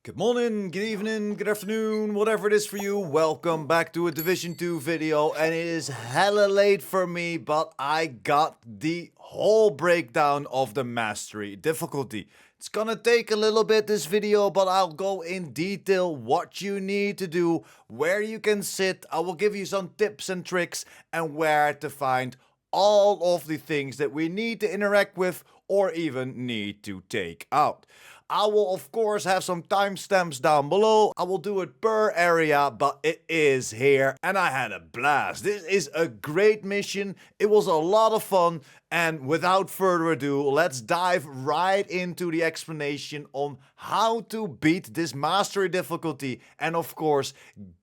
Good morning, good evening, good afternoon, whatever it is for you. Welcome back to a Division 2 video, and it is hella late for me, but I got the whole breakdown of the mastery difficulty. It's gonna take a little bit this video, but I'll go in detail what you need to do, where you can sit. I will give you some tips and tricks and where to find all of the things that we need to interact with or even need to take out. I will of course have some timestamps down below. I will do it per area, but it is here and I had a blast. This is a great mission. It was a lot of fun, and without further ado, let's dive right into the explanation on how to beat this mastery difficulty and of course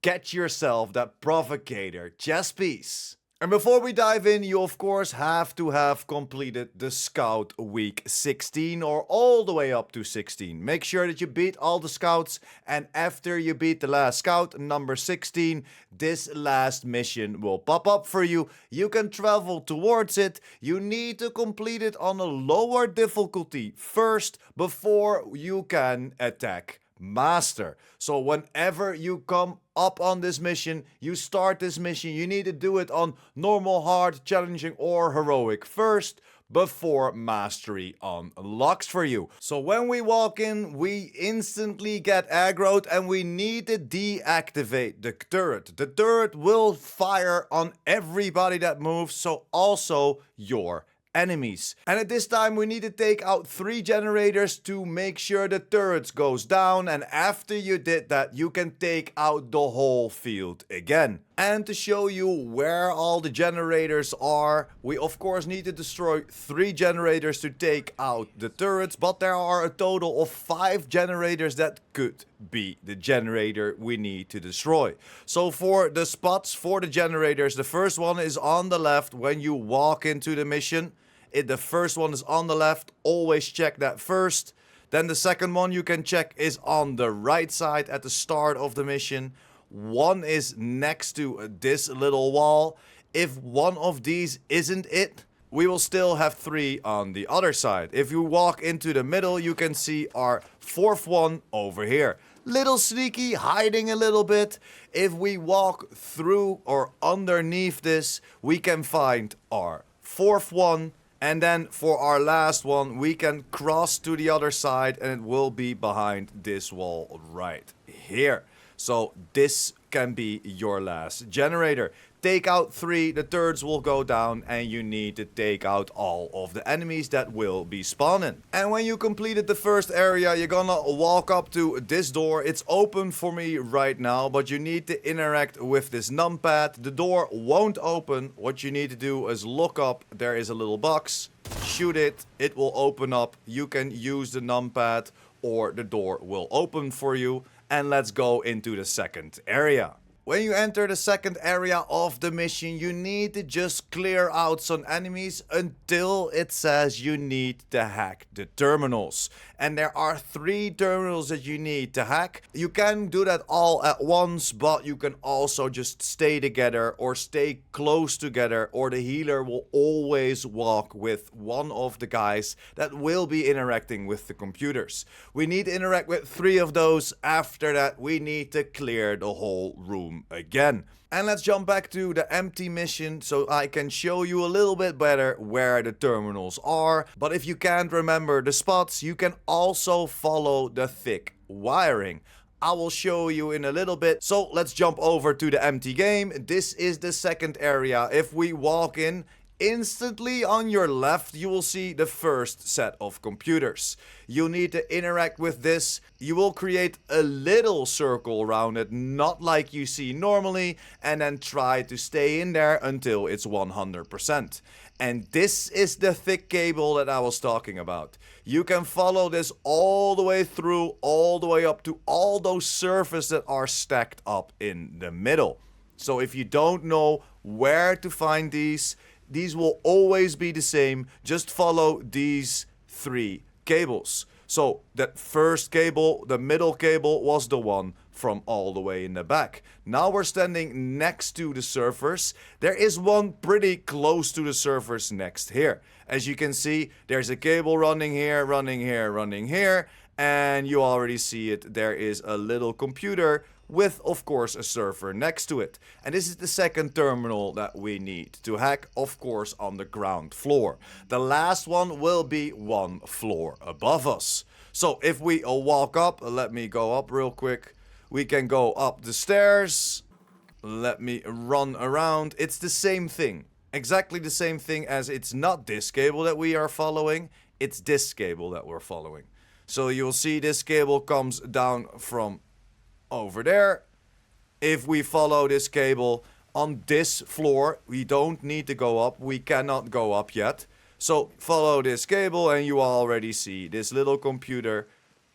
get yourself that Provocator chess piece. And before we dive in, you of course have to have completed the Scout Week 16 or all the way up to 16. Make sure that you beat all the scouts, and after you beat the last scout, number 16, this last mission will pop up for you. You can travel towards it. You need to complete it on a lower difficulty first before you can attack Master. So whenever you come up on this mission, you start this mission, you need to do it on normal, hard, challenging or heroic first before mastery unlocks for you. So when we walk in, we instantly get aggroed and we need to deactivate the turret. The turret will fire on everybody that moves, so also your enemies. And at this time we need to take out 3 generators to make sure the turrets goes down, and after you did that you can take out the whole field again. And to show you where all the generators are, we of course need to destroy 3 generators to take out the turrets, but there are a total of 5 generators that could be the generator we need to destroy. So for the spots for the generators, the first one is on the left when you walk into the mission. The first one is on the left, always check that first. Then the second one you can check is on the right side at the start of the mission. One is next to this little wall. If one of these isn't it, we will still have 3 on the other side. If you walk into the middle, you can see our 4th one over here. Little sneaky, hiding a little bit. If we walk through or underneath this, we can find our 4th one. And then for our last one, we can cross to the other side and it will be behind this wall right here. So this can be your last generator. Take out 3, the turrets will go down and you need to take out all of the enemies that will be spawning. And when you completed the first area, you're gonna walk up to this door. It's open for me right now, but you need to interact with this numpad. The door won't open. What you need to do is look up. There is a little box. Shoot it. It will open up. You can use the numpad or the door will open for you. And let's go into the second area. When you enter the second area of the mission, you need to just clear out some enemies until it says you need to hack the terminals. And there are 3 terminals that you need to hack. You can do that all at once, but you can also just stay together or stay close together, or the healer will always walk with one of the guys that will be interacting with the computers. We need to interact with 3 of those. After that, we need to clear the whole room again. And let's jump back to the empty mission so I can show you a little bit better where the terminals are. But if you can't remember the spots, you can also follow the thick wiring. I will show you in a little bit. So let's jump over to the empty game. This is the second area. If we walk in, instantly on your left you will see the first set of computers. You need to interact with this. You will create a little circle around it, not like you see normally, and then try to stay in there until it's 100%. And this is the thick cable that I was talking about. You can follow this all the way through, all the way up to all those servers that are stacked up in the middle. So if you don't know where to find these will always be the same. Just follow these 3 cables. So that first cable, the middle cable, was the one from all the way in the back. Now we're standing next to the servers. There is one pretty close to the servers next here. As you can see, there's a cable running here, running here, running here. And you already see it, there is a little computer with, of course, a server next to it. And this is the second terminal that we need to hack, of course, on the ground floor. The last one will be one floor above us. So if we walk up, let me go up real quick. We can go up the stairs. Let me run around. It's the same thing. Exactly the same thing, as it's not this cable that we are following. It's this cable that we're following. So you'll see this cable comes down from over there. If we follow this cable on this floor, we don't need to go up. We cannot go up yet. So follow this cable and you already see this little computer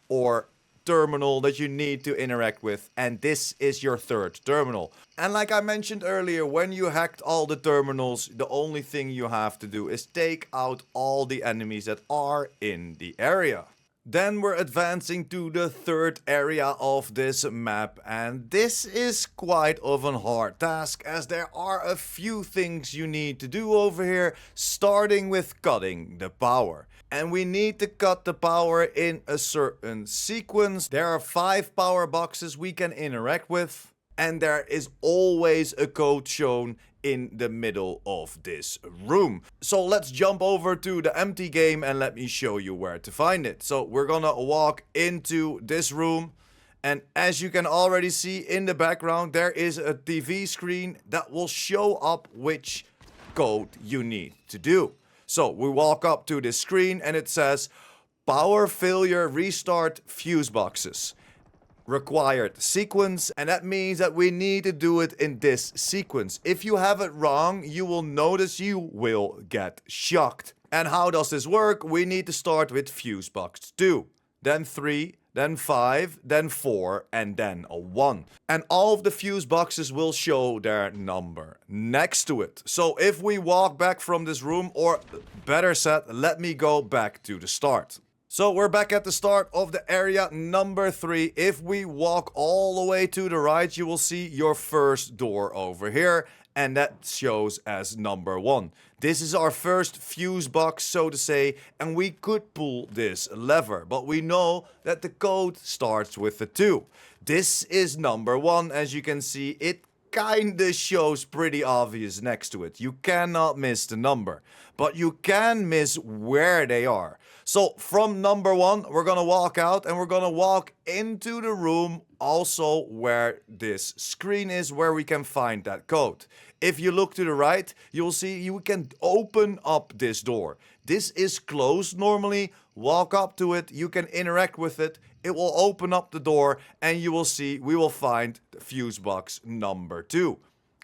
or terminal that you need to interact with, and this is your third terminal. And like I mentioned earlier, when you hacked all the terminals, the only thing you have to do is take out all the enemies that are in the area. Then we're advancing to the third area of this map, and this is quite of a hard task, as there are a few things you need to do over here, starting with cutting the power. And we need to cut the power in a certain sequence. There are 5 power boxes we can interact with, and there is always a code shown in the middle of this room. So let's jump over to the empty game and let me show you where to find it. So we're gonna walk into this room, and as you can already see in the background, there is a TV screen that will show up which code you need to do. So we walk up to this screen and it says power failure restart fuse boxes. Required sequence, and that means that we need to do it in this sequence. If you have it wrong, you will notice you will get shocked. And how does this work? We need to start with fuse box 2, then 3, then 5, then 4, and then a 1. And all of the fuse boxes will show their number next to it. So if we walk back from this room, or better said, let me go back to the start. So we're back at the start of the area number 3. If we walk all the way to the right, you will see your first door over here, and that shows as number 1. This is our first fuse box, so to say, and we could pull this lever, but we know that the code starts with a 2. This is number 1. As you can see, it kinda shows pretty obvious next to it. You cannot miss the number, but you can miss where they are. So from number 1, we're gonna walk out and we're gonna walk into the room also where this screen is, where we can find that code. If you look to the right, you'll see you can open up this door. This is closed normally. Walk up to it, you can interact with it. It will open up the door and you will see we will find fuse box number 2.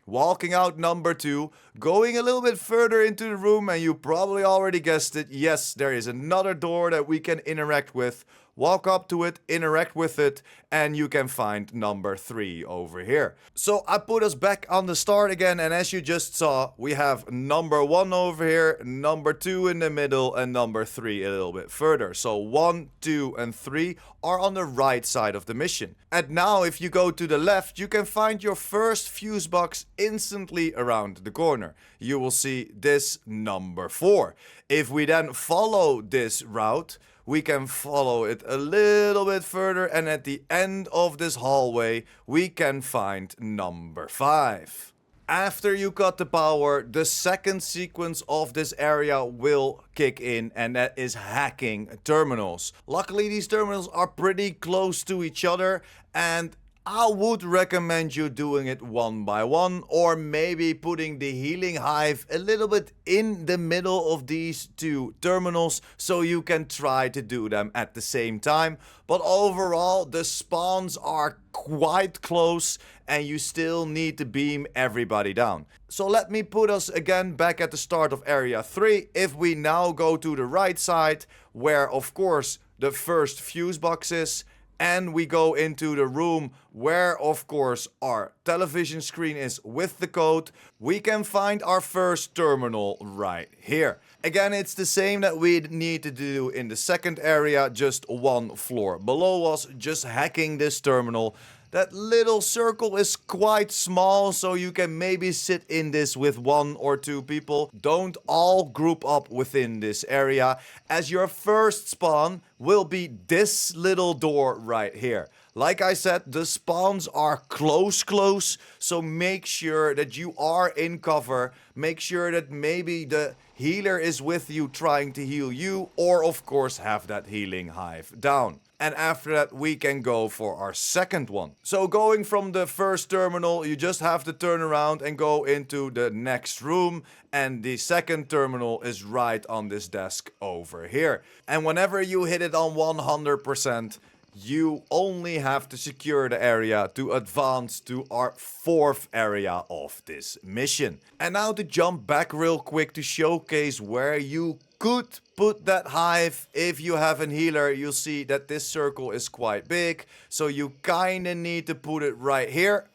Walking out number 2, going a little bit further into the room, and you probably already guessed it. Yes, there is another door that we can interact with. Walk up to it, interact with it, and you can find number 3 over here. So I put us back on the start again, and as you just saw, we have number 1 over here, number 2 in the middle, and number 3 a little bit further. So 1, 2, and 3 are on the right side of the mission. And now if you go to the left, you can find your first fuse box instantly around the corner. You will see this number 4. If we then follow this route, we can follow it a little bit further, and at the end of this hallway, we can find number 5. After you cut the power, the second sequence of this area will kick in, and that is hacking terminals. Luckily, these terminals are pretty close to each other, and I would recommend you doing it one by one, or maybe putting the healing hive a little bit in the middle of these 2 terminals so you can try to do them at the same time. But overall, the spawns are quite close and you still need to beam everybody down. So let me put us again back at the start of area 3. If we now go to the right side, where of course the first fuse box is, and we go into the room where of course our television screen is with the code, we can find our first terminal right here. Again, it's the same that we need to do in the second area, just 1 floor below us, just hacking this terminal. That little circle is quite small, so you can maybe sit in this with 1 or 2 people. Don't all group up within this area, as your first spawn will be this little door right here. Like I said, the spawns are close, so make sure that you are in cover. Make sure that maybe the healer is with you trying to heal you, or of course have that healing hive down. And after that, we can go for our second one. So going from the first terminal, you just have to turn around and go into the next room. And the second terminal is right on this desk over here. And whenever you hit it on 100%, you only have to secure the area to advance to our fourth area of this mission. And now to jump back real quick to showcase where you could put that hive. If you have a healer, you'll see that this circle is quite big, so you kinda need to put it right here.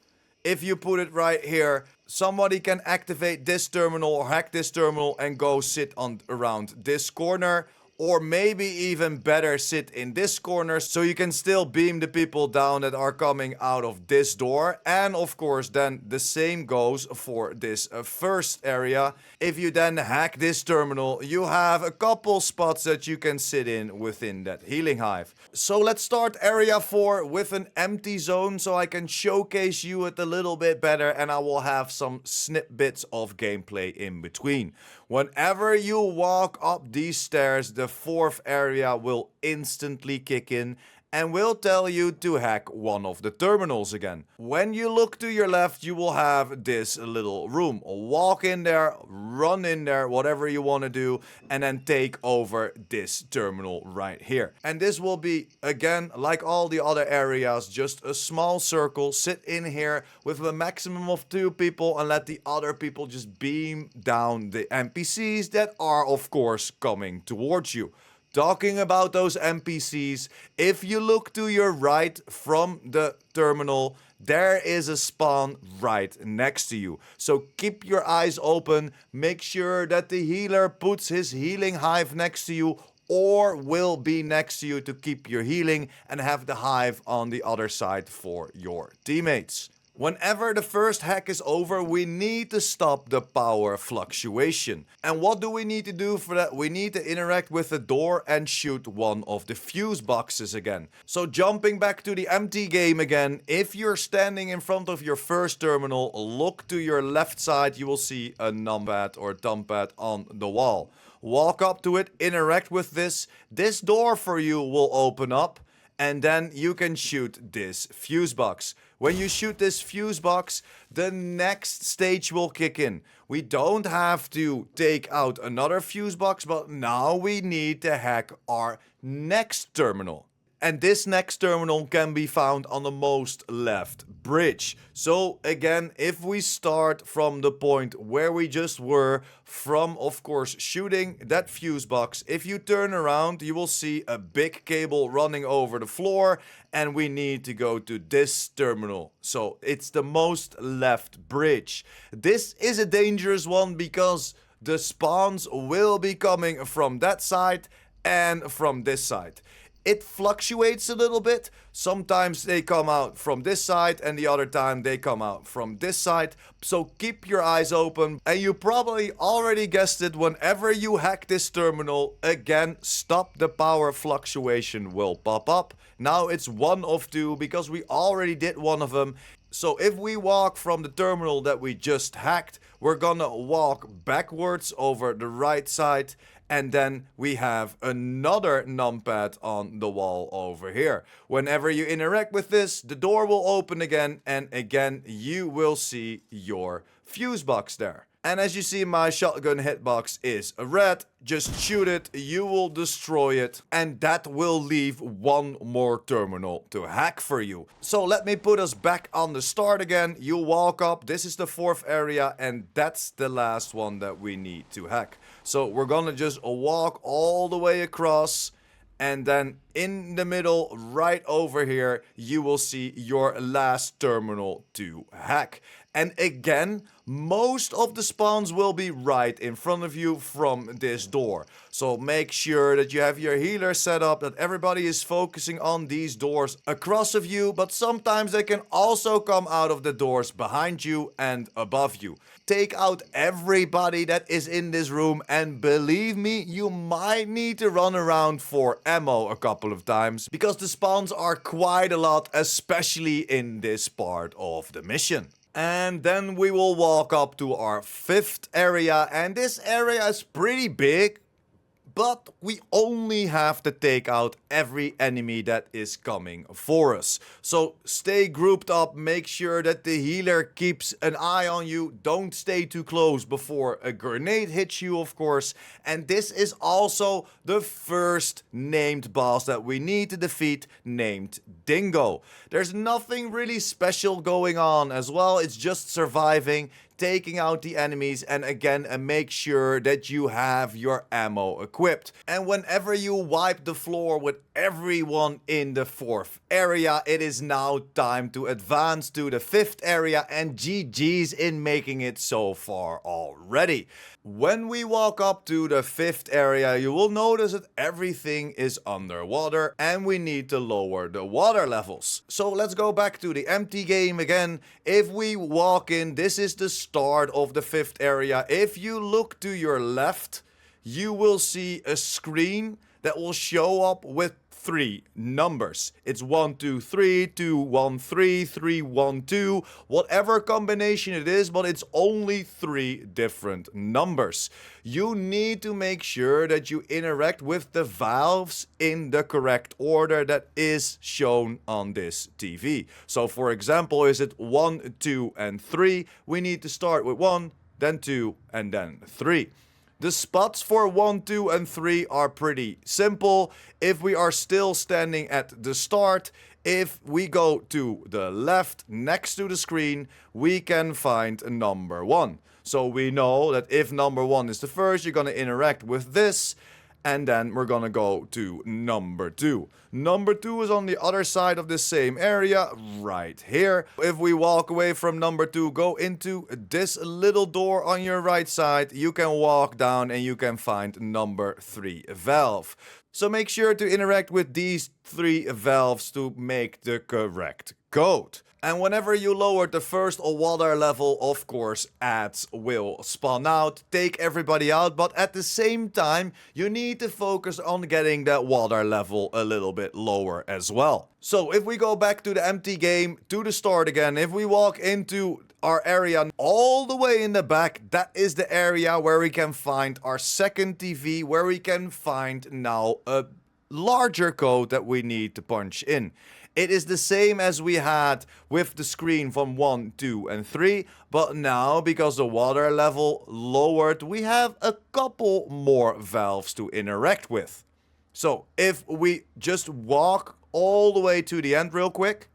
If you put it right here, somebody can activate this terminal or hack this terminal and go sit on around this corner. Or maybe even better, sit in this corner so you can still beam the people down that are coming out of this door. And of course, then the same goes for this first area. If you then hack this terminal, you have a couple spots that you can sit in within that healing hive. So let's start area 4 with an empty zone so I can showcase you it a little bit better, and I will have some snippets of gameplay in between. Whenever you walk up these stairs, the fourth area will instantly kick in and will tell you to hack one of the terminals again. When you look to your left, you will have this little room. Walk in there, run in there, whatever you want to do, and then take over this terminal right here. And this will be, again, like all the other areas, just a small circle. Sit in here with a maximum of 2 people and let the other people just beam down the NPCs that are, of course, coming towards you. Talking about those NPCs, if you look to your right from the terminal, there is a spawn right next to you. So keep your eyes open, make sure that the healer puts his healing hive next to you or will be next to you to keep your healing and have the hive on the other side for your teammates. Whenever the first hack is over, we need to stop the power fluctuation. And what do we need to do for that? We need to interact with the door and shoot one of the fuse boxes again. So jumping back to the empty game again, if you're standing in front of your first terminal, look to your left side, you will see a numpad or thumbpad on the wall. Walk up to it, interact with this. This door for you will open up. And then you can shoot this fuse box. When you shoot this fuse box, the next stage will kick in. We don't have to take out another fuse box, but now we need to hack our next terminal. And this next terminal can be found on the most left bridge. So again, if we start from the point where we just were, from of course shooting that fuse box, if you turn around, you will see a big cable running over the floor, and we need to go to this terminal. So it's the most left bridge. This is a dangerous one because the spawns will be coming from that side and from this side. It fluctuates a little bit. Sometimes they come out from this side and the other time they come out from this side. So keep your eyes open. And you probably already guessed it, whenever you hack this terminal, again, stop the power fluctuation will pop up. Now it's one of 2 because we already did one of them. So if we walk from the terminal that we just hacked, we're gonna walk backwards over the right side. And then we have another numpad on the wall over here. Whenever you interact with this, the door will open again. And again, you will see your fuse box there. And as you see, my shotgun hitbox is a red. Just shoot it, you will destroy it. And that will leave one more terminal to hack for you. So let me put us back on the start again. You walk up, this is the 4th area, and that's the last one that we need to hack. So we're gonna just walk all the way across. And then in the middle, right over here, you will see your last terminal to hack. And again, most of the spawns will be right in front of you from this door. So make sure that you have your healer set up, that everybody is focusing on these doors across of you, but sometimes they can also come out of the doors behind you and above you. Take out everybody that is in this room, and believe me, you might need to run around for ammo a couple of times, because the spawns are quite a lot, especially in this part of the mission. And then we will walk up to our 5th area, and this area is pretty big, but we only have to take out every enemy that is coming for us. So stay grouped up, make sure that the healer keeps an eye on you, don't stay too close before a grenade hits you, of course. And this is also the first named boss that we need to defeat, named Dingo. There's nothing really special going on as well, it's just surviving, taking out the enemies, and again, make sure that you have your ammo equipped. And whenever you wipe the floor with everyone in the 4th area, it is now time to advance to the 5th area, and GG's in making it so far already. When we walk up to the 5th area, you will notice that everything is underwater and we need to lower the water levels. So let's go back to the empty game again. If we walk in, this is the start of the 5th area. If you look to your left, you will see a screen that will show up with 3 numbers. It's 1, 2, 3, 2, 1, 3, 3, 1, 2, whatever combination it is, but it's only 3 different numbers. You need to make sure that you interact with the valves in the correct order that is shown on this TV. So for example, is it 1, 2, and 3? We need to start with 1, then 2, and then 3. The spots for 1, 2, and 3 are pretty simple. If we are still standing at the start, if we go to the left next to the screen, we can find number 1. So we know that if number 1 is the first, you're going to interact with this. And then we're gonna go to number 2. Number 2 is on the other side of the same area, right here. If we walk away from number 2, go into this little door on your right side, you can walk down and you can find number 3 valve. So make sure to interact with these 3 valves to make the correct code. And whenever you lower the first water level, of course, ads will spawn out, take everybody out, but at the same time, you need to focus on getting that water level a little bit lower as well. So if we go back to the empty game, to the start again, if we walk into our area all the way in the back, that is the area where we can find our second TV, where we can find now a larger code that we need to punch in. It is the same as we had with the screen from 1, 2, and 3, but now, because the water level lowered, we have a couple more valves to interact with. So, if we just walk all the way to the end real quick.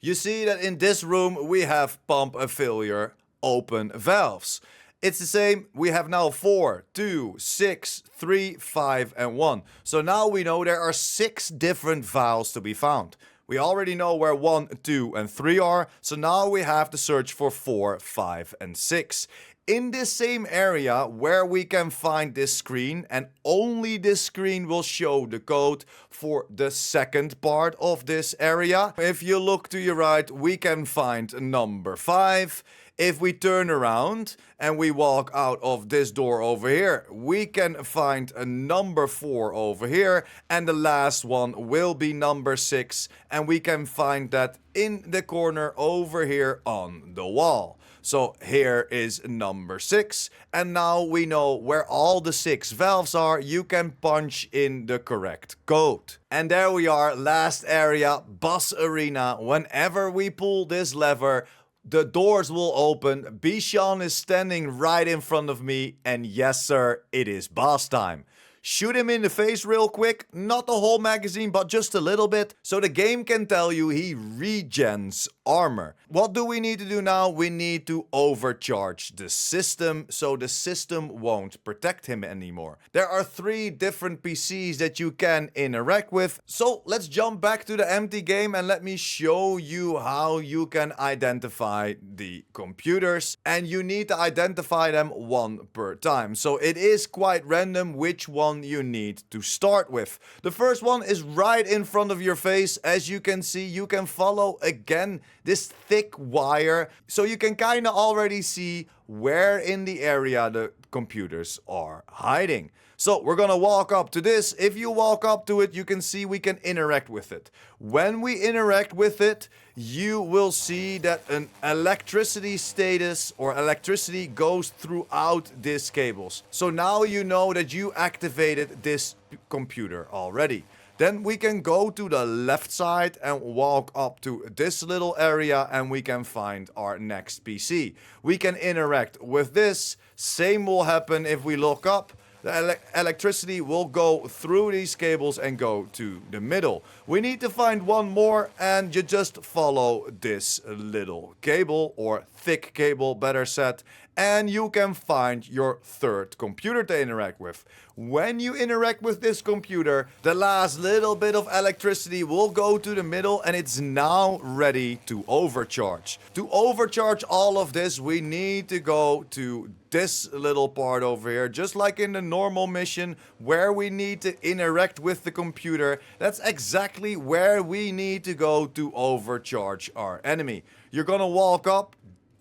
You see that in this room we have pump and failure open valves. It's the same, we have now 4, 2, 6, 3, 5, and 1. So now we know there are 6 different valves to be found. We already know where 1, 2, and 3 are, so now we have to search for 4, 5, and 6. In this same area where we can find this screen, and only this screen will show the code for the second part of this area. If you look to your right, we can find number 5. If we turn around and we walk out of this door over here, we can find a number 4 over here, and the last one will be number 6, and we can find that in the corner over here on the wall. So here is number 6, and now we know where all the 6 valves are. You can punch in the correct code. And there we are, last area, boss arena. Whenever we pull this lever, the doors will open. Bishan is standing right in front of me, and yes sir, it is boss time. Shoot him in the face real quick, not the whole magazine, but just a little bit, so the game can tell you he regens armor. What do we need to do now? We need to overcharge the system so the system won't protect him anymore. There are 3 different PCs that you can interact with. So let's jump back to the empty game and let me show you how you can identify the computers. And you need to identify them one per time. So it is quite random which one you need to start with. The first one is right in front of your face. As you can see, you can follow again this thick wire, so you can kind of already see where in the area the computers are hiding. So we're gonna walk up to this. If you walk up to it, you can see we can interact with it. When we interact with it, you will see that an electricity status or electricity goes throughout these cables. So now you know that you activated this computer already. Then we can go to the left side and walk up to this little area and we can find our next PC. We can interact with this. Same will happen if we look up. The electricity will go through these cables and go to the middle. We need to find one more and you just follow this little cable, or thick cable better said, and you can find your 3rd computer to interact with. When you interact with this computer, the last little bit of electricity will go to the middle and it's now ready to overcharge. To overcharge all of this, we need to go to this little part over here, just like in the normal mission where we need to interact with the computer. That's exactly where we need to go to overcharge our enemy. You're gonna walk up.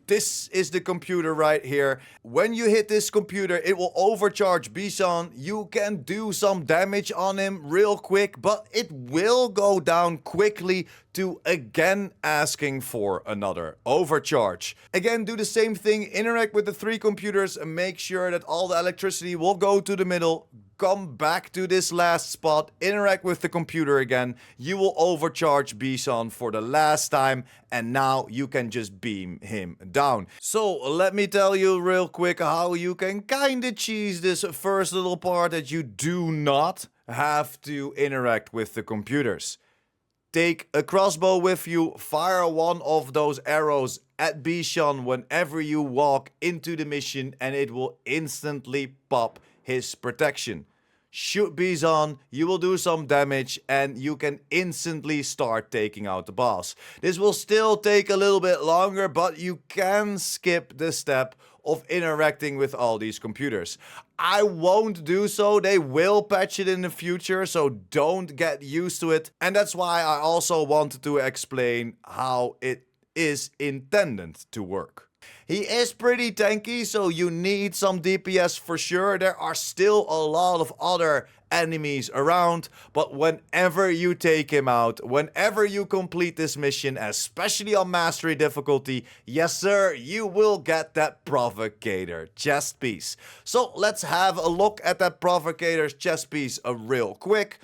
This is the computer right here. When you hit this computer, it will overcharge Bison. You can do some damage on him real quick, but it will go down quickly to again asking for another overcharge. Again, do the same thing, interact with the 3 computers and make sure that all the electricity will go to the middle. Come back to this last spot, interact with the computer again. You will overcharge Bison for the last time and now you can just beam him down. So let me tell you real quick how you can kinda cheese this first little part that you do not have to interact with the computers. Take a crossbow with you, fire one of those arrows at Bison whenever you walk into the mission and it will instantly pop his protection. Shoot Bison, you will do some damage and you can instantly start taking out the boss. This will still take a little bit longer, but you can skip the step of interacting with all these computers. I won't do so, they will patch it in the future, so don't get used to it. And that's why I also wanted to explain how it is intended to work. He is pretty tanky, so you need some DPS for sure. There are still a lot of other enemies around, but whenever you take him out, whenever you complete this mission, especially on Mastery difficulty, yes sir, you will get that Provocator chest piece. So let's have a look at that Provocator's chest piece real quick.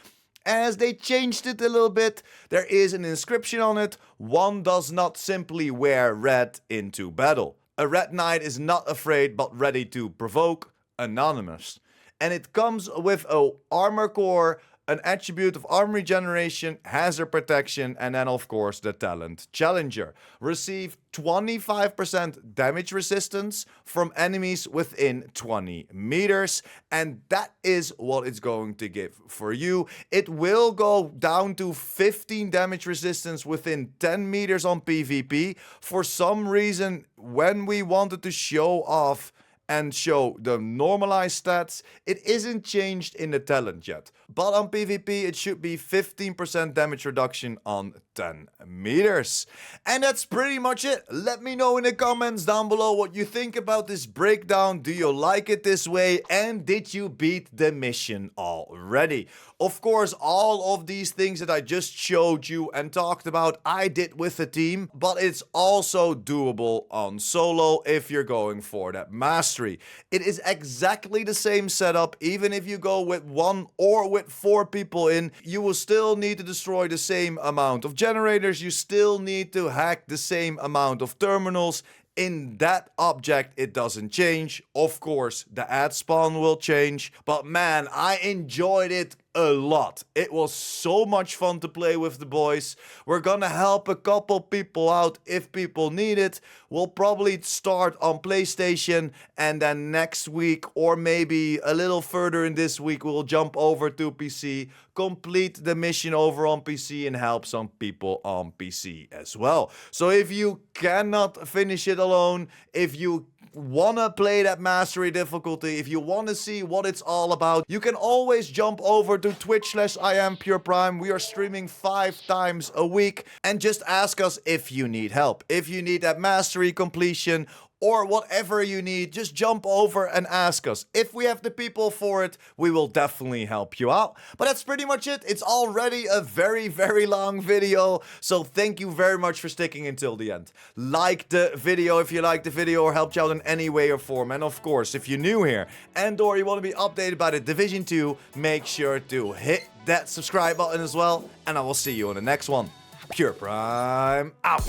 As they changed it a little bit, there is an inscription on it: one does not simply wear red into battle. A red knight is not afraid but ready to provoke. Anonymous. And it comes with a armor core, an attribute of armor regeneration, hazard protection, and then of course the talent Challenger. Receive 25% damage resistance from enemies within 20 meters, and that is what it's going to give for you. It will go down to 15 damage resistance within 10 meters on PvP. For some reason, when we wanted to show off and show the normalized stats, it isn't changed in the talent yet. But on PvP, it should be 15% damage reduction on 10 meters. And that's pretty much it. Let me know in the comments down below what you think about this breakdown. Do you like it this way? And did you beat the mission already? Of course, all of these things that I just showed you and talked about, I did with a team, but it's also doable on solo if you're going for that mastery. It is exactly the same setup, even if you go with 1 or with 4 people in, you will still need to destroy the same amount of generators, you still need to hack the same amount of terminals. In that object, it doesn't change. Of course, the ad spawn will change, but man, I enjoyed it a lot. It was so much fun to play with the boys. We're gonna help a couple people out if people need it. We'll probably start on PlayStation, and then next week, or maybe a little further in this week, we'll jump over to PC, complete the mission over on PC, and help some people on PC as well. So if you cannot finish it alone, if you wanna play that mastery difficulty, if you wanna see what it's all about, you can always jump over to twitch.tv/IamPurePrime. We are streaming 5 times a week, and just ask us if you need help. If you need that mastery completion, or whatever you need, just jump over and ask us. If we have the people for it, we will definitely help you out. But that's pretty much it. It's already a very, very long video, so thank you very much for sticking until the end. Like the video if you liked the video or helped you out in any way or form. And of course, if you're new here and or you want to be updated by the Division 2, make sure to hit that subscribe button as well. And I will see you on the next one. Pure Prime out.